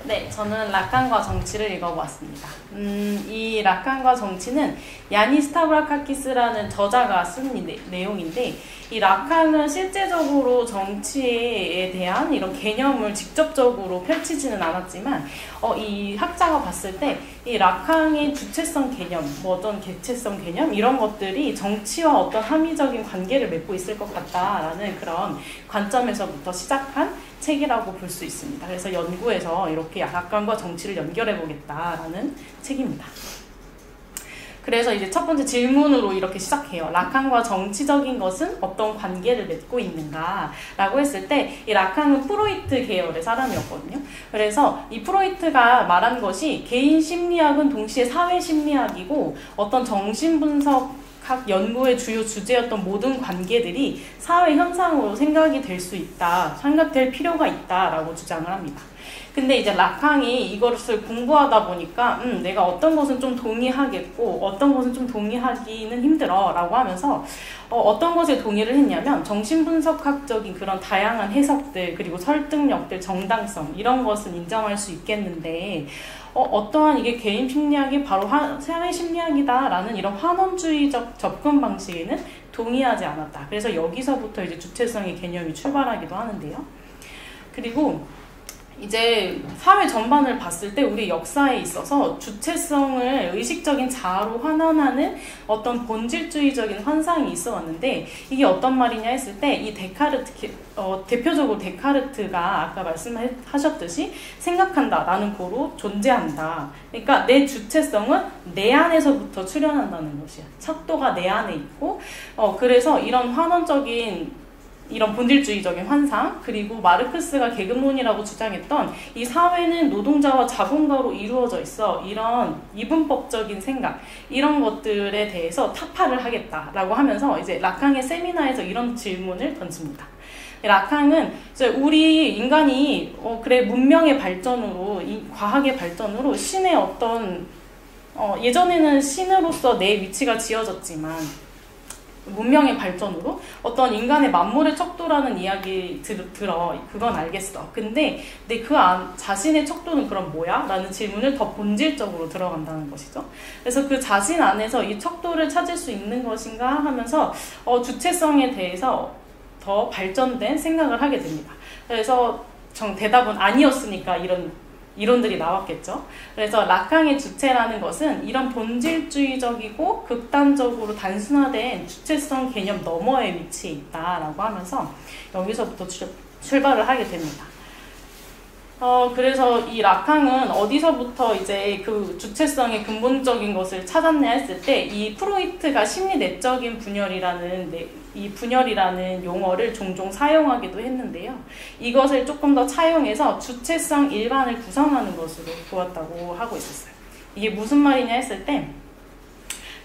네, 저는 라칸과 정치를 읽어보았습니다. 이 라칸과 정치는 야니스 타브라카키스라는 저자가 쓴 내용인데, 이 라칸은 실제적으로 정치에 대한 이런 개념을 직접적으로 펼치지는 않았지만, 이 학자가 봤을 때 이 라칸의 주체성 개념, 어떤 개체성 개념 이런 것들이 정치와 어떤 함의적인 관계를 맺고 있을 것 같다라는 그런 관점에서부터 시작한 책이라고 볼 수 있습니다. 그래서 연구에서 이렇게 라칸과 정치를 연결해 보겠다라는 책입니다. 그래서 이제 첫 번째 질문으로 이렇게 시작해요. 라칸과 정치적인 것은 어떤 관계를 맺고 있는가? 라고 했을 때 이 라칸은 프로이트 계열의 사람이었거든요. 그래서 이 프로이트가 말한 것이 개인 심리학은 동시에 사회 심리학이고 어떤 정신분석학 연구의 주요 주제였던 모든 관계들이 사회 현상으로 생각이 될 수 있다, 생각될 필요가 있다라고 주장을 합니다. 근데 이제 라칸이 이것을 공부하다 보니까 내가 어떤 것은 좀 동의하겠고 어떤 것은 좀 동의하기는 힘들어 라고 하면서 어떤 것에 동의를 했냐면 정신분석학적인 그런 다양한 해석들 그리고 설득력들, 정당성 이런 것은 인정할 수 있겠는데 어떠한 이게 개인 심리학이 바로 사회 심리학이다 라는 이런 환원주의적 접근 방식에는 동의하지 않았다. 그래서 여기서부터 이제 주체성의 개념이 출발하기도 하는데요. 그리고 이제 사회 전반을 봤을 때 우리 역사에 있어서 주체성을 의식적인 자아로 환원하는 어떤 본질주의적인 환상이 있어 왔는데 이게 어떤 말이냐 했을 때 이 데카르트, 대표적으로 데카르트가 아까 말씀하셨듯이 생각한다, 나는 고로 존재한다. 그러니까 내 주체성은 내 안에서부터 출현한다는 것이야. 척도가 내 안에 있고 그래서 이런 환원적인 이런 본질주의적인 환상, 그리고 마르크스가 계급론이라고 주장했던 이 사회는 노동자와 자본가로 이루어져 있어 이런 이분법적인 생각 이런 것들에 대해서 타파를 하겠다라고 하면서 이제 라칸의 세미나에서 이런 질문을 던집니다. 라칸은 이제 우리 인간이 그래 문명의 발전으로 과학의 발전으로 신의 어떤 예전에는 신으로서 내 위치가 지어졌지만 문명의 발전으로 어떤 인간의 만물의 척도라는 이야기 들어 그건 알겠어. 근데 내 자신의 척도는 그럼 뭐야? 라는 질문을 더 본질적으로 들어간다는 것이죠. 그래서 그 자신 안에서 이 척도를 찾을 수 있는 것인가 하면서 주체성에 대해서 더 발전된 생각을 하게 됩니다. 그래서 대답은 아니었으니까 이런 이론들이 나왔겠죠. 그래서 라칸의 주체라는 것은 이런 본질주의적이고 극단적으로 단순화된 주체성 개념 너머에 위치해 있다라고 하면서 여기서부터 출발을 하게 됩니다. 그래서 이 라칸은 어디서부터 이제 그 주체성의 근본적인 것을 찾았냐 했을 때 이 프로이트가 심리 내적인 분열이라는 용어를 종종 사용하기도 했는데요. 이것을 조금 더 차용해서 주체성 일반을 구성하는 것으로 보았다고 하고 있었어요. 이게 무슨 말이냐 했을 때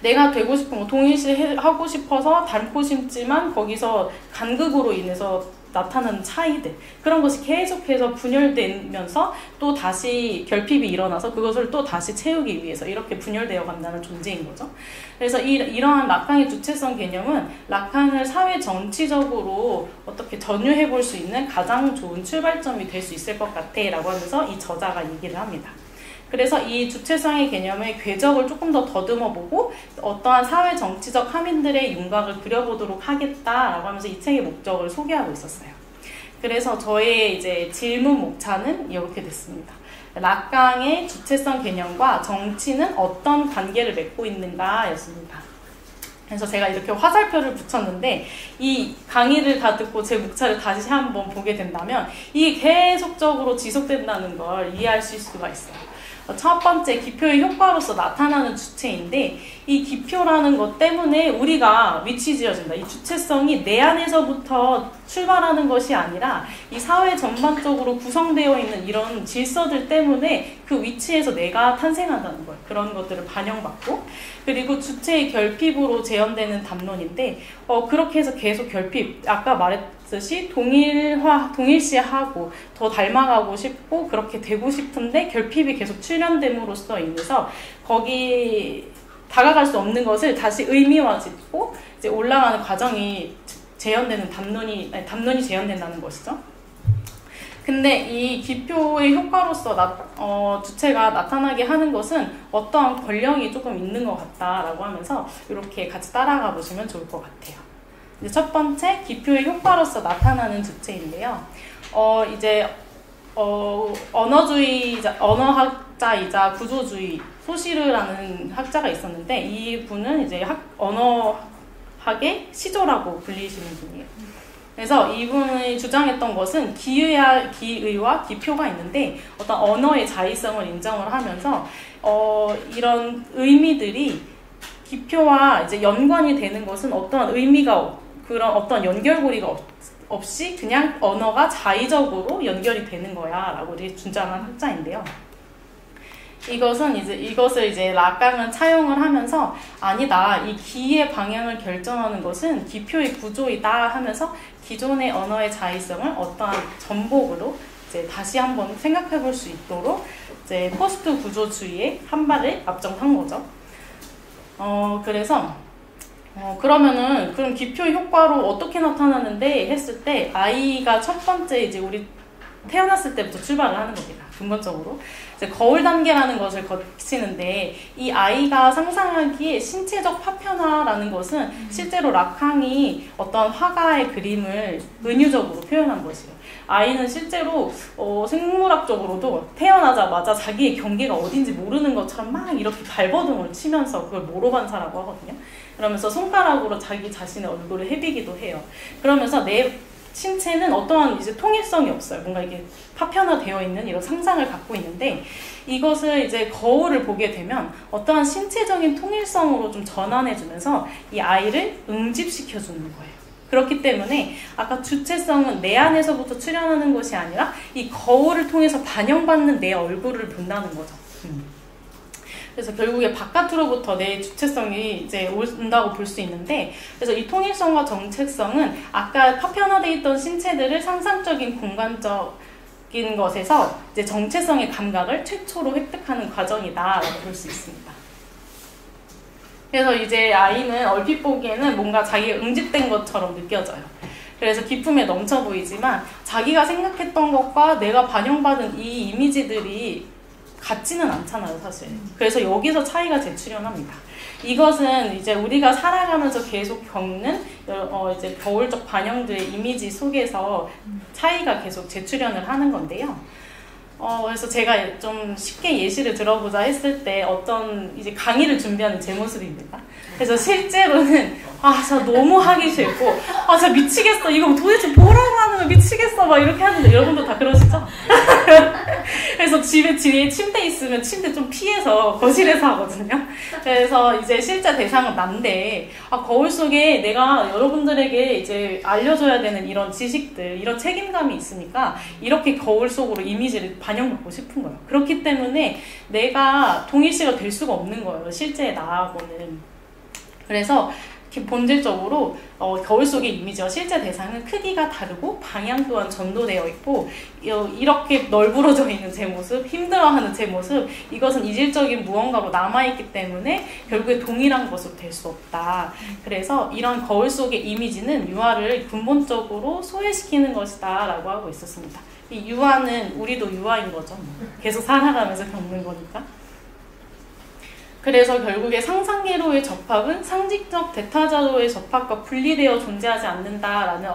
내가 되고 싶은 거 동일시하고 싶어서 닮고 싶지만 거기서 간극으로 인해서 나타나는 차이들 그런 것이 계속해서 분열되면서 또 다시 결핍이 일어나서 그것을 또 다시 채우기 위해서 이렇게 분열되어 간다는 존재인 거죠. 그래서 이러한 라칸의 주체성 개념은 라칸을 사회 정치적으로 어떻게 전유해 볼 수 있는 가장 좋은 출발점이 될 수 있을 것 같아 라고 하면서 이 저자가 얘기를 합니다. 그래서 이 주체성의 개념의 궤적을 조금 더 더듬어보고 어떠한 사회 정치적 함인들의 윤곽을 그려보도록 하겠다라고 하면서 이 책의 목적을 소개하고 있었어요. 그래서 저의 이제 질문 목차는 이렇게 됐습니다. 라칸의 주체성 개념과 정치는 어떤 관계를 맺고 있는가 였습니다. 그래서 제가 이렇게 화살표를 붙였는데 이 강의를 다 듣고 제 목차를 다시 한번 보게 된다면 이게 계속적으로 지속된다는 걸 이해하실 수가 있어요. 첫 번째 기표의 효과로서 나타나는 주체인데 이 기표라는 것 때문에 우리가 위치 지어진다. 이 주체성이 내 안에서부터 출발하는 것이 아니라 이 사회 전반적으로 구성되어 있는 이런 질서들 때문에 그 위치에서 내가 탄생한다는 거예요. 그런 것들을 반영받고 그리고 주체의 결핍으로 재현되는 담론인데 그렇게 해서 계속 결핍 아까 말했듯이 동일시하고 더 닮아가고 싶고 그렇게 되고 싶은데 결핍이 계속 출현됨으로써 인해서 거기 다가갈 수 없는 것을 다시 의미화 짓고 이제 올라가는 과정이 재현되는 담론이 재현된다는 것이죠. 근데 이 기표의 효과로서 주체가 나타나게 하는 것은 어떠한 권력이 조금 있는 것 같다라고 하면서 이렇게 같이 따라가 보시면 좋을 것 같아요. 이제 첫 번째, 기표의 효과로서 나타나는 주체인데요. 언어학자이자 구조주의 소시르라는 학자가 있었는데 이 분은 이제 언어학의 시조라고 불리시는 분이에요. 그래서 이분이 주장했던 것은 기의와 기표가 있는데 어떤 언어의 자의성을 인정을 하면서 이런 의미들이 기표와 이제 연관이 되는 것은 어떠한 의미가 그런 어떤 연결고리가 없이 그냥 언어가 자의적으로 연결이 되는 거야 라고 주장한 학자인데요. 이것을 이제 라깡은 차용을 하면서 아니다, 이 기의 방향을 결정하는 것은 기표의 구조이다 하면서 기존의 언어의 자의성을 어떠한 전복으로 이제 다시 한번 생각해 볼 수 있도록 이제 포스트 구조주의에 한 발을 앞장선 거죠. 그럼 기표의 효과로 어떻게 나타나는데 했을 때 아이가 첫 번째 이제 우리 태어났을 때부터 출발을 하는 겁니다. 근본적으로 이제 거울 단계라는 것을 거치는데 이 아이가 상상하기에 신체적 파편화라는 것은 실제로 라캉이 어떤 화가의 그림을 은유적으로 표현한 것이에요. 아이는 실제로 생물학적으로도 태어나자마자 자기의 경계가 어딘지 모르는 것처럼 막 이렇게 발버둥을 치면서 그걸 모로반사라고 하거든요. 그러면서 손가락으로 자기 자신의 얼굴을 헤비기도 해요. 그러면서 내 신체는 어떠한 이제 통일성이 없어요. 뭔가 이게 파편화되어 있는 이런 상상을 갖고 있는데 이것을 이제 거울을 보게 되면 어떠한 신체적인 통일성으로 좀 전환해주면서 이 아이를 응집시켜주는 거예요. 그렇기 때문에 아까 주체성은 내 안에서부터 출현하는 것이 아니라 이 거울을 통해서 반영받는 내 얼굴을 본다는 거죠. 그래서 결국에 바깥으로부터 내 주체성이 이제 온다고 볼 수 있는데, 그래서 이 통일성과 정체성은 아까 파편화되어 있던 신체들을 상상적인 공간적인 것에서 이제 정체성의 감각을 최초로 획득하는 과정이다라고 볼 수 있습니다. 그래서 이제 아이는 얼핏 보기에는 뭔가 자기가 응집된 것처럼 느껴져요. 그래서 기품에 넘쳐 보이지만 자기가 생각했던 것과 내가 반영받은 이 이미지들이 같지는 않잖아요, 사실. 그래서 여기서 차이가 재출현합니다. 이것은 이제 우리가 살아가면서 계속 겪는 이제 거울적 반영들의 이미지 속에서 차이가 계속 재출현을 하는 건데요. 그래서 제가 좀 쉽게 예시를 들어보자 했을 때 어떤 이제 강의를 준비하는 제 모습입니다. 그래서 실제로는 진짜 너무 하기 싫고 진짜 미치겠어, 이거 도대체 뭐라고 하는 거 미치겠어 막 이렇게 하는데 여러분도 다 그러시죠? 그래서 집에 뒤에 침대 있으면 침대 좀 피해서 거실에서 하거든요. 그래서 이제 실제 대상은 난데 거울 속에 내가 여러분들에게 이제 알려줘야 되는 이런 지식들, 이런 책임감이 있으니까 이렇게 거울 속으로 이미지를 반영받고 싶은 거예요. 그렇기 때문에 내가 동일시가 될 수가 없는 거예요, 실제 나하고는. 그래서 본질적으로 거울 속의 이미지와 실제 대상은 크기가 다르고 방향 또한 전도되어 있고 이렇게 널브러져 있는 제 모습, 힘들어하는 제 모습, 이것은 이질적인 무언가로 남아있기 때문에 결국에 동일한 것으로 될 수 없다. 그래서 이런 거울 속의 이미지는 유아를 근본적으로 소외시키는 것이다 라고 하고 있었습니다. 이 유아는 우리도 유아인 거죠. 계속 살아가면서 겪는 거니까. 그래서 결국에 상상계로의 접합은 상징적 대타자로의 접합과 분리되어 존재하지 않는다라는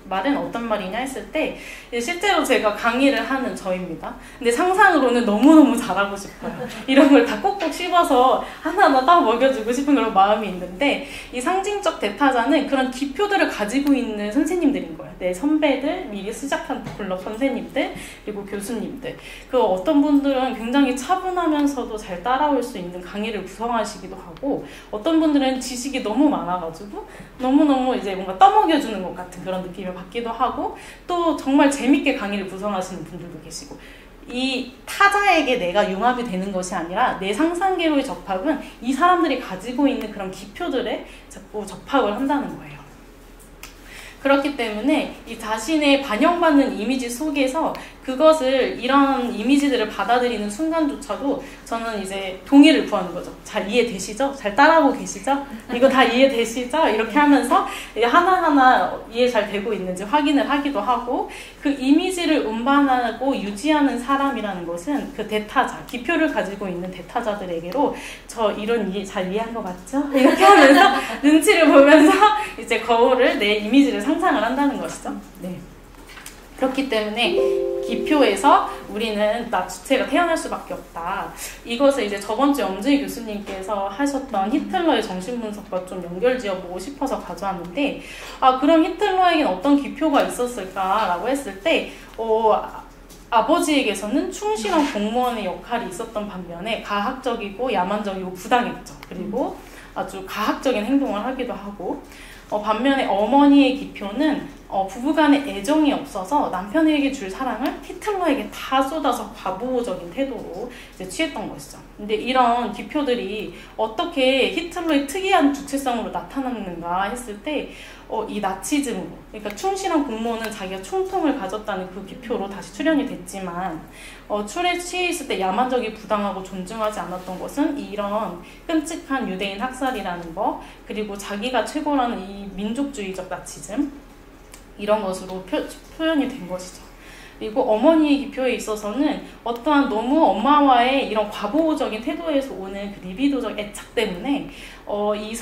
말은 어떤 말이냐 했을 때 실제로 제가 강의를 하는 저입니다. 근데 상상으로는 너무너무 잘하고 싶어요. 이런 걸 다 꼭꼭 씹어서 하나하나 딱 먹여주고 싶은 그런 마음이 있는데 이 상징적 대타자는 그런 기표들을 가지고 있는 선생님들인 거예요. 내 선배들, 미리 시작한 블록 선생님들, 그리고 교수님들. 어떤 분들은 굉장히 차분하면서도 잘 따라올 수 있는 강의를 구성하시기도 하고 어떤 분들은 지식이 너무 많아가지고 너무너무 이제 뭔가 떠먹여주는 것 같은 그런 느낌을 받기도 하고 또 정말 재밌게 강의를 구성하시는 분들도 계시고 이 타자에게 내가 융합이 되는 것이 아니라 내 상상계로의 접합은 이 사람들이 가지고 있는 그런 기표들에 자꾸 접합을 한다는 거예요. 그렇기 때문에 이 자신의 반영받는 이미지 속에서 그것을 이런 이미지들을 받아들이는 순간조차도 저는 이제 동의를 구하는 거죠. 잘 이해되시죠? 잘 따라하고 계시죠? 이거 다 이해되시죠? 이렇게 하면서 하나하나 이해 잘 되고 있는지 확인을 하기도 하고 그 이미지를 운반하고 유지하는 사람이라는 것은 그 대타자, 기표를 가지고 있는 대타자들에게로 저 이런 이해 잘 이해한 거 맞죠? 이렇게 하면서 눈치를 보면서 이제 거울을 내 이미지를 상상을 한다는 것이죠. 네. 그렇기 때문에 기표에서 우리는 나 주체가 태어날 수밖에 없다. 이것을 이제 저번 주에 엄지희 교수님께서 하셨던 히틀러의 정신분석과 좀 연결지어보고 싶어서 가져왔는데 그럼 히틀러에겐 어떤 기표가 있었을까라고 했을 때 아버지에게서는 충실한 공무원의 역할이 있었던 반면에 가학적이고 야만적이고 부당했죠. 그리고 아주 가학적인 행동을 하기도 하고 반면에 어머니의 기표는 부부간의 애정이 없어서 남편에게 줄 사랑을 히틀러에게 다 쏟아서 과보적인 태도로 이제 취했던 것이죠. 근데 이런 기표들이 어떻게 히틀러의 특이한 주체성으로 나타났는가 했을 때 이 나치즘으로, 그러니까 충실한 공무원은 자기가 총통을 가졌다는 그 기표로 다시 출현이 됐지만 술에 취해 있을 때 야만적이 부당하고 존중하지 않았던 것은 이런 끔찍한 유대인 학살이라는 거, 그리고 자기가 최고라는 이 민족주의적 나치즘, 이런 것으로 표현이 된 것이죠. 그리고 어머니의 기표에 있어서는 어떠한 너무 엄마와의 이런 과보적인 태도에서 오는 그 리비도적 애착 때문에 이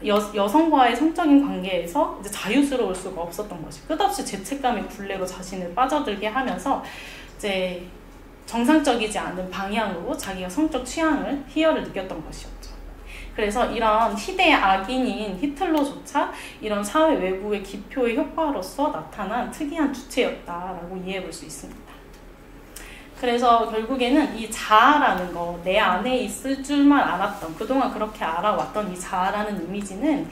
여성과의 성적인 관계에서 이제 자유스러울 수가 없었던 것이 끝없이 죄책감의 굴레로 자신을 빠져들게 하면서 이제 정상적이지 않은 방향으로 자기가 성적 취향을 희열을 느꼈던 것이었죠. 그래서 이런 희대의 악인인 히틀러조차 이런 사회 외부의 기표의 효과로서 나타난 특이한 주체였다라고 이해해 볼 수 있습니다. 그래서 결국에는 이 자아라는 거, 내 안에 있을 줄만 알았던, 그동안 그렇게 알아왔던 이 자아라는 이미지는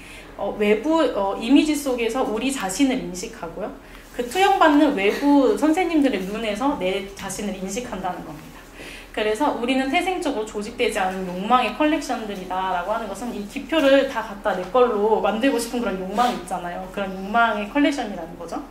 외부 이미지 속에서 우리 자신을 인식하고요. 그 투영받는 외부 선생님들의 눈에서 내 자신을 인식한다는 겁니다. 그래서 우리는 태생적으로 조직되지 않은 욕망의 컬렉션들이다 라고 하는 것은 이 기표를 다 갖다 내 걸로 만들고 싶은 그런 욕망이 있잖아요. 그런 욕망의 컬렉션이라는 거죠.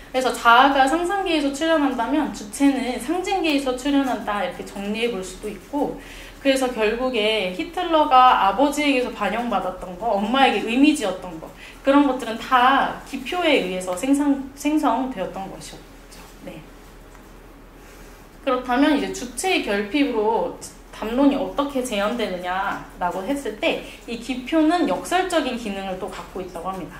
그래서 자아가 상상계에서 출현한다면 주체는 상징계에서 출현한다 이렇게 정리해 볼 수도 있고, 그래서 결국에 히틀러가 아버지에게서 반영받았던 거, 엄마에게 의미지었던 거, 그런 것들은 다 기표에 의해서 생성되었던 것이었죠. 네. 그렇다면 이제 주체의 결핍으로 담론이 어떻게 재현되느냐라고 했을 때 이 기표는 역설적인 기능을 또 갖고 있다고 합니다.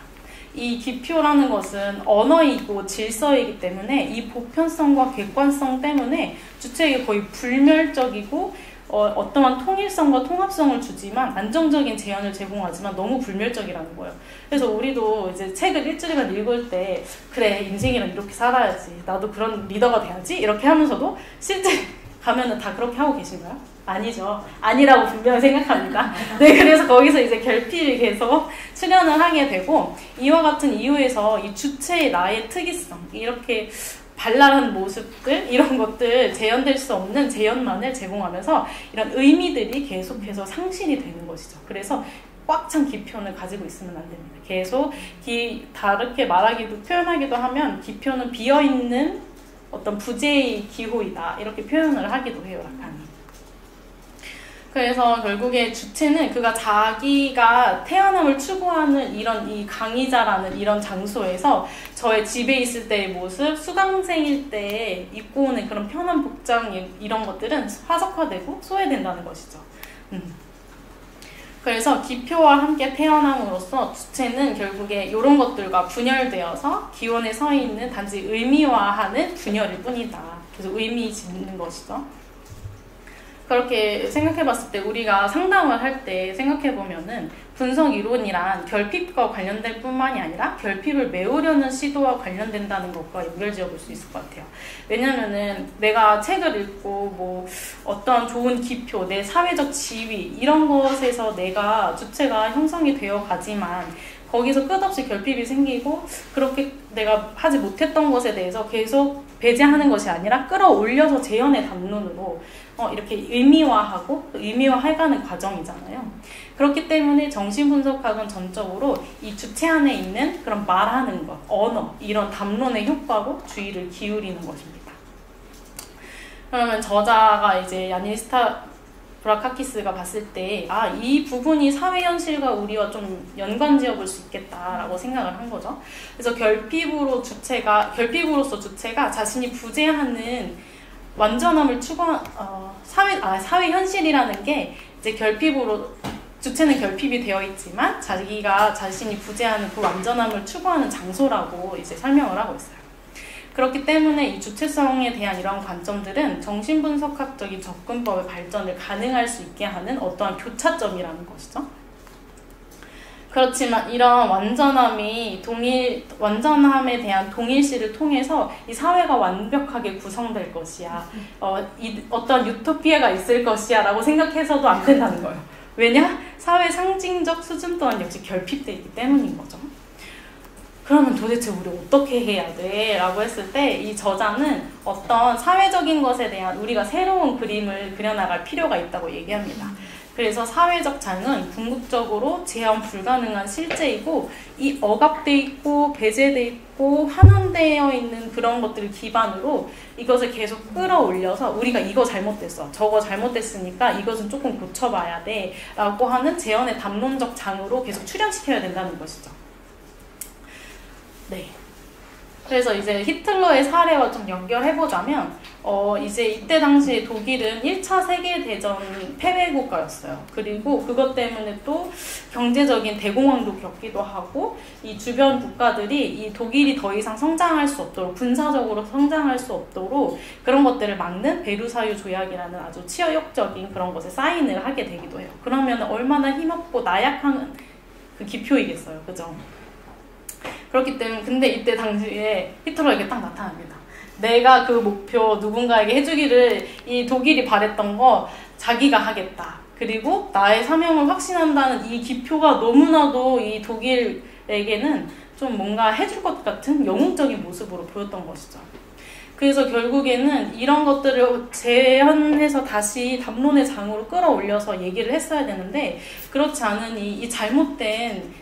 이 기표라는 것은 언어이고 질서이기 때문에 이 보편성과 객관성 때문에 주체에게 거의 불멸적이고 어떠한 통일성과 통합성을 주지만 안정적인 재현을 제공하지만 너무 불멸적이라는 거예요. 그래서 우리도 이제 책을 일주일간 읽을 때 그래 인생이란 이렇게 살아야지, 나도 그런 리더가 돼야지 이렇게 하면서도 실제 가면은 다 그렇게 하고 계신가요? 아니죠. 아니라고 분명히 생각합니다. 네, 그래서 거기서 이제 결핍이 계속 출현을 하게 되고, 이와 같은 이유에서 이 주체의 나의 특이성, 이렇게 발랄한 모습들, 이런 것들 재현될 수 없는 재현만을 제공하면서 이런 의미들이 계속해서 상실이 되는 것이죠. 그래서 꽉 찬 기표는 가지고 있으면 안 됩니다. 계속 다르게 말하기도 표현하기도 하면 기표는 비어있는 어떤 부재의 기호이다 이렇게 표현을 하기도 해요, 라칸이. 그래서 결국에 주체는 그가 자기가 태어남을 추구하는 이런 이 강의자라는 이런 장소에서 저의 집에 있을 때의 모습, 수강생일 때 입고 오는 그런 편한 복장 이런 것들은 화석화되고 소외된다는 것이죠. 그래서 기표와 함께 태어남으로써 주체는 결국에 이런 것들과 분열되어서 기원에 서 있는 단지 의미화하는 분열일 뿐이다. 그래서 의미 짓는 것이죠. 그렇게 생각해봤을 때 우리가 상담을 할 때 생각해보면은 분석 이론이란 결핍과 관련될 뿐만이 아니라 결핍을 메우려는 시도와 관련된다는 것과 연결지어 볼 수 있을 것 같아요. 왜냐면은 내가 책을 읽고 뭐 어떤 좋은 기표, 내 사회적 지위 이런 것에서 내가 주체가 형성이 되어 가지만 거기서 끝없이 결핍이 생기고 그렇게 내가 하지 못했던 것에 대해서 계속 배제하는 것이 아니라 끌어올려서 재현의 담론으로 이렇게 의미화하고 의미화해가는 과정이잖아요. 그렇기 때문에 정신분석학은 전적으로 이 주체 안에 있는 그런 말하는 것, 언어, 이런 담론의 효과로 주의를 기울이는 것입니다. 그러면 저자가 이제 야니스타 브라카키스가 봤을 때 이 부분이 사회 현실과 우리와 좀 연관지어 볼 수 있겠다라고 생각을 한 거죠. 그래서 결핍으로서 주체가 자신이 부재하는 완전함을 추구한 사회 현실이라는 게 이제 주체는 결핍이 되어 있지만 자기가 자신이 부재하는 그 완전함을 추구하는 장소라고 이제 설명을 하고 있어요. 그렇기 때문에 이 주체성에 대한 이런 관점들은 정신분석학적인 접근법의 발전을 가능할 수 있게 하는 어떠한 교차점이라는 것이죠. 그렇지만 이런 완전함에 대한 동일시를 통해서 이 사회가 완벽하게 구성될 것이야, 어떤 유토피아가 있을 것이야 라고 생각해서도 안 된다는 거예요. 왜냐? 사회 상징적 수준 또한 역시 결핍되어 있기 때문인 거죠. 그러면 도대체 우리 어떻게 해야 돼? 라고 했을 때 이 저자는 어떤 사회적인 것에 대한 우리가 새로운 그림을 그려나갈 필요가 있다고 얘기합니다. 그래서 사회적 장은 궁극적으로 재현 불가능한 실제이고 이 억압돼 있고 배제돼 있고 환원되어 있는 그런 것들을 기반으로 이것을 계속 끌어올려서 우리가 이거 잘못됐어, 저거 잘못됐으니까 이것은 조금 고쳐봐야 돼 라고 하는 재현의 담론적 장으로 계속 출현시켜야 된다는 것이죠. 네. 그래서 이제 히틀러의 사례와 좀 연결해보자면 이제 이때 당시에 독일은 1차 세계대전 패배국가였어요. 그리고 그것 때문에 또 경제적인 대공황도 겪기도 하고 이 주변 국가들이 이 독일이 더 이상 성장할 수 없도록 군사적으로 성장할 수 없도록 그런 것들을 막는 베르사유 조약이라는 아주 치욕적인 그런 것에 사인을 하게 되기도 해요. 그러면 얼마나 힘없고 나약한 그 기표이겠어요. 그죠? 그렇기 때문에 근데 이때 당시에 히틀러에게 딱 나타납니다. 내가 그 목표 누군가에게 해주기를 이 독일이 바랬던 거 자기가 하겠다. 그리고 나의 사명을 확신한다는 이 기표가 너무나도 이 독일에게는 좀 뭔가 해줄 것 같은 영웅적인 모습으로 보였던 것이죠. 그래서 결국에는 이런 것들을 재현해서 다시 담론의 장으로 끌어올려서 얘기를 했어야 되는데 그렇지 않으니 이 잘못된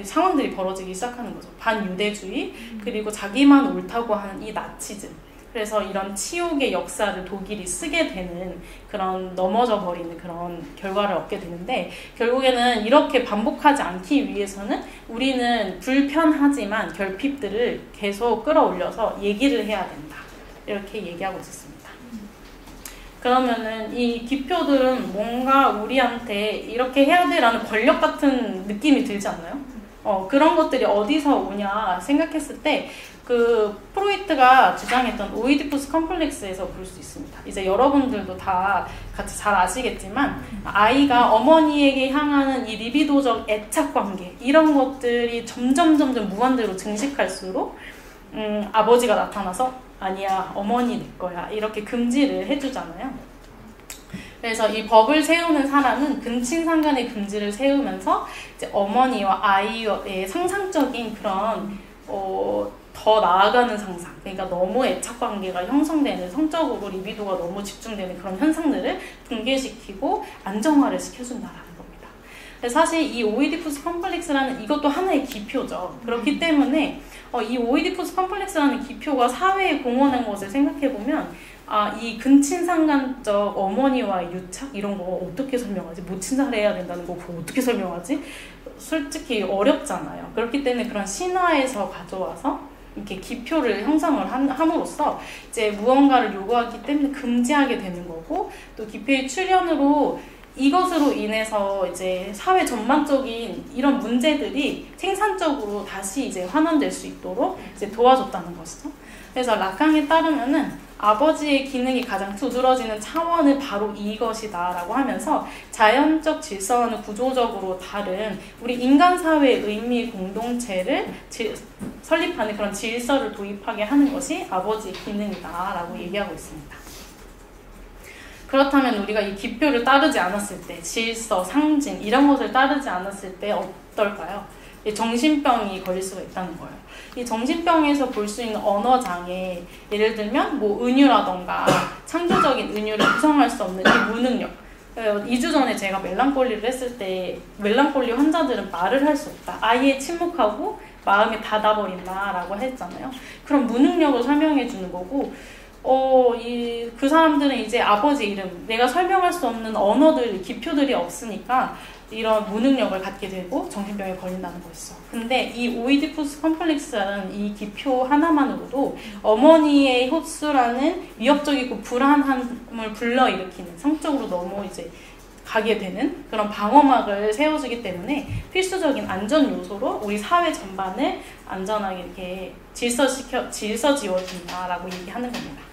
상황들이 벌어지기 시작하는 거죠. 반유대주의, 그리고 자기만 옳다고 하는 이 나치즘. 그래서 이런 치욕의 역사를 독일이 쓰게 되는 그런 넘어져 버리는 그런 결과를 얻게 되는데 결국에는 이렇게 반복하지 않기 위해서는 우리는 불편하지만 결핍들을 계속 끌어올려서 얘기를 해야 된다. 이렇게 얘기하고 있었습니다. 그러면은 이 기표들은 뭔가 우리한테 이렇게 해야 돼라는 권력 같은 느낌이 들지 않나요? 그런 것들이 어디서 오냐 생각했을 때 그 프로이트가 주장했던 오이디푸스 컴플렉스에서 볼 수 있습니다. 이제 여러분들도 다 같이 잘 아시겠지만 아이가 어머니에게 향하는 이 리비도적 애착 관계 이런 것들이 점점 무한대로 증식할수록 아버지가 나타나서 아니야 어머니 내 거야 이렇게 금지를 해주잖아요. 그래서 이 법을 세우는 사람은 근친상간의 금지를 세우면서 이제 어머니와 아이의 상상적인 그런 더 나아가는 상상, 그러니까 너무 애착관계가 형성되는 성적으로 리비도가 너무 집중되는 그런 현상들을 붕괴시키고 안정화를 시켜준다라는 겁니다. 사실 이 오이디푸스 컴플렉스라는 이것도 하나의 기표죠. 그렇기 때문에 이 오이디푸스 컴플렉스라는 기표가 사회에 공헌한 것을 생각해보면 이 근친상간적 어머니와의 유착 이런 거 어떻게 설명하지? 모친살 해야 된다는 거 그거 어떻게 설명하지? 솔직히 어렵잖아요. 그렇기 때문에 그런 신화에서 가져와서 이렇게 기표를 형성을 함으로써 이제 무언가를 요구하기 때문에 금지하게 되는 거고 또 기표의 출현으로 이것으로 인해서 이제 사회 전반적인 이런 문제들이 생산적으로 다시 이제 환원될 수 있도록 이제 도와줬다는 것이죠. 그래서 라캉에 따르면은 아버지의 기능이 가장 두드러지는 차원은 바로 이것이다 라고 하면서 자연적 질서와는 구조적으로 다른 우리 인간 사회의 의미 공동체를 설립하는 그런 질서를 도입하게 하는 것이 아버지의 기능이다 라고 얘기하고 있습니다. 그렇다면 우리가 이 기표를 따르지 않았을 때 질서, 상징 이런 것을 따르지 않았을 때 어떨까요? 정신병이 걸릴 수가 있다는 거예요. 이 정신병에서 볼 수 있는 언어장애, 예를 들면 뭐 은유라던가 창조적인 은유를 구성할 수 없는 이 무능력. 2주 전에 제가 멜랑콜리를 했을 때 멜랑콜리 환자들은 말을 할 수 없다. 아예 침묵하고 마음이 닫아버린다 라고 했잖아요. 그런 무능력을 설명해 주는 거고, 그 사람들은 이제 아버지 이름, 내가 설명할 수 없는 언어들, 기표들이 없으니까 이런 무능력을 갖게 되고 정신병에 걸린다는 것이죠. 근데 이 오이디푸스 컴플렉스라는 이 기표 하나만으로도 어머니의 흡수라는 위협적이고 불안함을 불러일으키는, 성적으로 너무 이제 가게 되는 그런 방어막을 세워주기 때문에 필수적인 안전 요소로 우리 사회 전반을 안전하게 이렇게 질서지어준다라고 얘기하는 겁니다.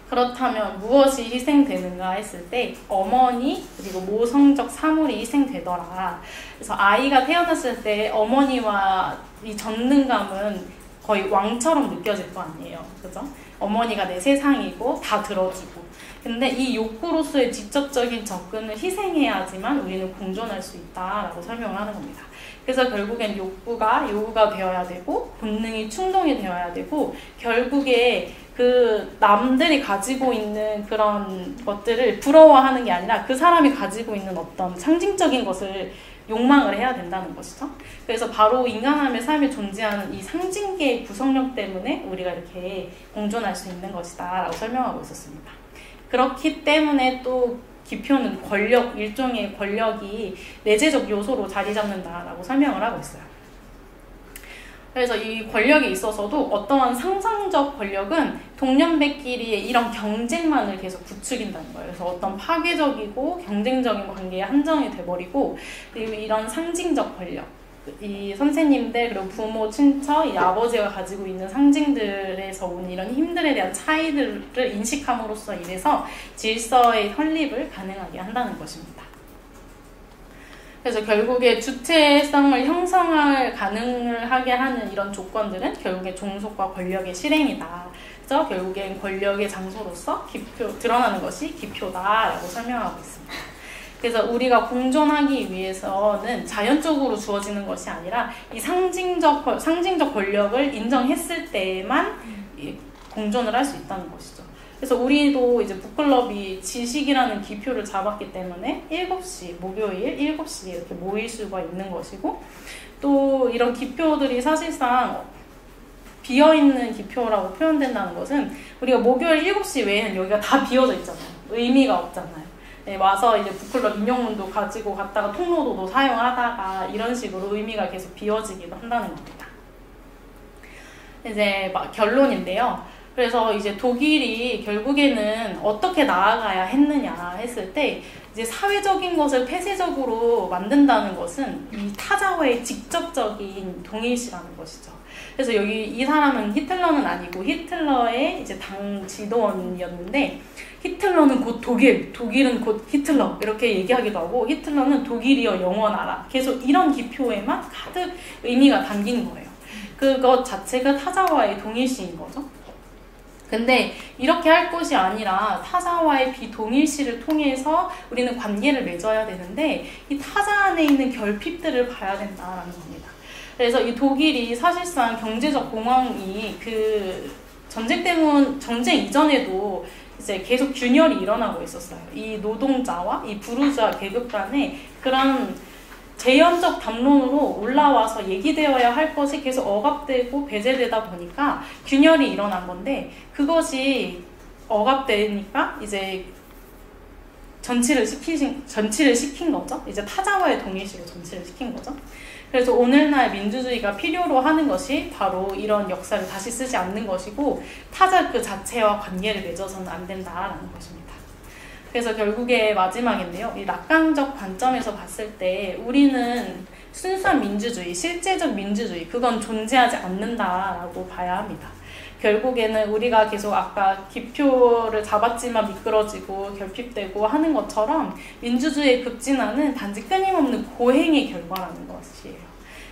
그렇다면 무엇이 희생되는가 했을 때 어머니 그리고 모성적 사물이 희생되더라. 그래서 아이가 태어났을 때 어머니와 이 전능감은 거의 왕처럼 느껴질 거 아니에요. 그죠? 어머니가 내 세상이고 다 들어주고. 근데 이 욕구로서의 직접적인 접근을 희생해야지만 우리는 공존할 수 있다라고 설명을 하는 겁니다. 그래서 결국엔 요구가 되어야 되고 본능이 충동이 되어야 되고 결국에 그 남들이 가지고 있는 그런 것들을 부러워하는 게 아니라 그 사람이 가지고 있는 어떤 상징적인 것을 욕망을 해야 된다는 것이죠. 그래서 바로 인간함의 삶에 존재하는 이 상징계의 구성력 때문에 우리가 이렇게 공존할 수 있는 것이다 라고 설명하고 있었습니다. 그렇기 때문에 또 기표는 권력, 일종의 권력이 내재적 요소로 자리 잡는다라고 설명을 하고 있어요. 그래서 이 권력에 있어서도 어떠한 상상적 권력은 동년배끼리의 이런 경쟁만을 계속 부추긴다는 거예요. 그래서 어떤 파괴적이고 경쟁적인 관계에 한정이 돼버리고, 그리고 이런 상징적 권력, 이 선생님들 그리고 부모, 친척, 이 아버지가 가지고 있는 상징들에서 온 이런 힘들에 대한 차이들을 인식함으로써 인해서 질서의 설립을 가능하게 한다는 것입니다. 그래서 결국에 주체성을 형성을 가능하게 하는 이런 조건들은 결국에 종속과 권력의 실행이다. 그래서 결국엔 권력의 장소로서 드러나는 것이 기표다라고 설명하고 있습니다. 그래서 우리가 공존하기 위해서는 자연적으로 주어지는 것이 아니라 이 상징적 권력을 인정했을 때만 공존을 할 수 있다는 것이죠. 그래서 우리도 이제 북클럽이 지식이라는 기표를 잡았기 때문에 7시, 목요일 7시에 이렇게 모일 수가 있는 것이고, 또 이런 기표들이 사실상 비어있는 기표라고 표현된다는 것은 우리가 목요일 7시 외에는 여기가 다 비어져 있잖아요. 의미가 없잖아요. 네, 와서 이제 북클럽 인용문도 가지고 갔다가 통로도도 사용하다가 이런 식으로 의미가 계속 비워지기도 한다는 겁니다. 이제 막 결론인데요. 그래서 이제 독일이 결국에는 어떻게 나아가야 했느냐 했을 때, 이제 사회적인 것을 폐쇄적으로 만든다는 것은 이 타자와의 직접적인 동일시라는 것이죠. 그래서 여기 이 사람은 히틀러는 아니고 히틀러의 이제 당 지도원이었는데, 히틀러는 곧 독일은 곧 히틀러 이렇게 얘기하기도 하고, 히틀러는 독일이여 영원하라, 계속 이런 기표에만 가득 의미가 담긴 거예요. 그것 자체가 타자와의 동일시인 거죠. 근데 이렇게 할 것이 아니라 타자와의 비동일시를 통해서 우리는 관계를 맺어야 되는데, 이 타자 안에 있는 결핍들을 봐야 된다라는 겁니다. 그래서 이 독일이 사실상 경제적 공황이 그 전쟁 이전에도 이제 계속 균열이 일어나고 있었어요. 이 노동자와 이 부르주아 계급 간에 그런 재현적 담론으로 올라와서 얘기되어야 할 것이 계속 억압되고 배제되다 보니까 균열이 일어난 건데, 그것이 억압되니까 이제 전치를 시킨 거죠. 이제 타자와의 동일시로 전치를 시킨 거죠. 그래서 오늘날 민주주의가 필요로 하는 것이 바로 이런 역사를 다시 쓰지 않는 것이고, 타자 그 자체와 관계를 맺어서는 안 된다라는 것입니다. 그래서 결국에 마지막인데요. 이 락강적 관점에서 봤을 때 우리는 순수한 민주주의, 실제적 민주주의, 그건 존재하지 않는다라고 봐야 합니다. 결국에는 우리가 계속 아까 기표를 잡았지만 미끄러지고 결핍되고 하는 것처럼 민주주의의 급진화는 단지 끊임없는 고행의 결과라는 것이에요.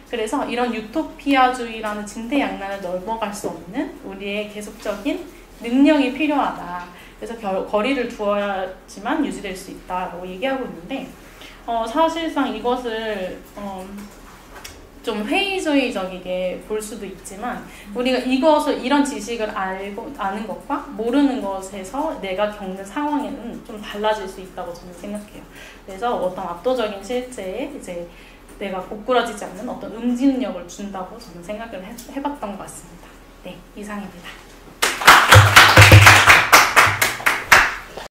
그래서 이런 유토피아주의라는 진퇴양난을 넘어갈 수 없는 우리의 계속적인 능력이 필요하다. 그래서 거리를 두어야지만 유지될 수 있다라고 얘기하고 있는데, 사실상 이것을 좀 회의적이게 볼 수도 있지만 우리가 이런 지식을 아는 것과 모르는 것에서 내가 겪는 상황에는 좀 달라질 수 있다고 저는 생각해요. 그래서 어떤 압도적인 실제에 이제 내가 고꾸라지지 않는 어떤 응집력을 준다고 저는 생각을 해봤던 것 같습니다. 네, 이상입니다.